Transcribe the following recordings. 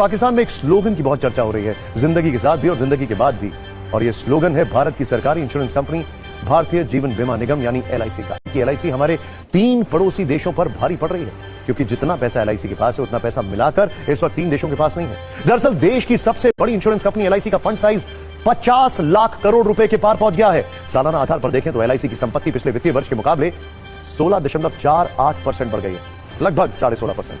पाकिस्तान में एक स्लोगन की बहुत चर्चा हो रही है, जिंदगी के साथ भी और जिंदगी के बाद भी। और यह स्लोगन है भारत की सरकारी इंश्योरेंस कंपनी भारतीय जीवन बीमा निगम यानी एलआईसी का। कि एलआईसी हमारे 3 पड़ोसी देशों पर भारी पड़ रही है, क्योंकि जितना पैसा एलआईसी के पास है उतना पैसा मिलाकर इस वक्त 3 देशों के पास नहीं है। दरअसल देश की सबसे बड़ी इंश्योरेंस कंपनी एलआईसी का फंड साइज 50 लाख करोड़ रुपए के पार पहुंच गया है। सालाना आधार पर देखें तो एलआईसी की संपत्ति पिछले वित्तीय वर्ष के मुकाबले 16.48% बढ़ गई है, लगभग 16.5%।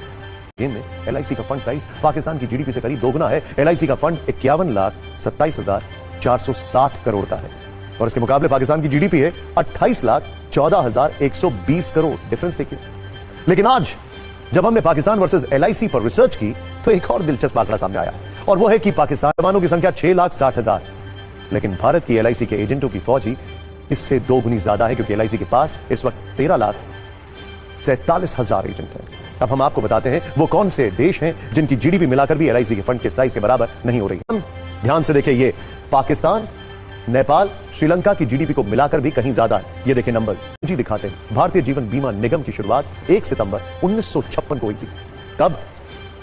में एलआईसी का फंड साइज पाकिस्तान की जीडीपी से करीब दोगुना है। एलआईसी का फंड 51,27,460 करोड़ का है और इसके मुकाबले पाकिस्तान की जीडीपी है 28,14,120 करोड़। डिफरेंस देखिए। लेकिन आज जब हमने पाकिस्तान वर्सेस एलआईसी पर रिसर्च की तो एक और दिलचस्प आंकड़ा सामने आया और वो है कि पाकिस्तान जवानों की संख्या 6,60,000, लेकिन भारत की एलआईसी के एजेंटों की फौजी इससे 2 गुनी ज्यादा है, क्योंकि एलआईसी के पास इस वक्त 13,47,000 एजेंट हैं। अब हम आपको बताते हैं वो कौन से देश हैं जिनकी जीडीपी मिलाकर भी एलआईसी के फंड के साइज के बराबर नहीं हो रही। ध्यान से देखिए, ये पाकिस्तान, नेपाल, श्रीलंका की जीडीपी को मिलाकर भी कहीं ज्यादा है। ये देखिए नंबर जी दिखाते हैं। भारतीय जीवन बीमा निगम की शुरुआत 1 सितंबर 1956 को हुई थी। तब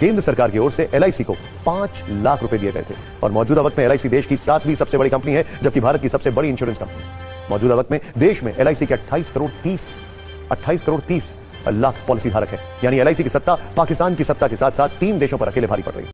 केंद्र सरकार की ओर से एलआईसी को 5 लाख रुपए दिए गए थे और मौजूदा वक्त में एलआईसी देश की 7वीं सबसे बड़ी कंपनी है, जबकि भारत की सबसे बड़ी इंश्योरेंस कंपनी। मौजूदा वक्त में देश में एलआईसी के 28 करोड़ 30 लाख पॉलिसी धारक है। यानी एलआईसी की सत्ता पाकिस्तान की सत्ता के साथ साथ 3 देशों पर अकेले भारी पड़ रही है।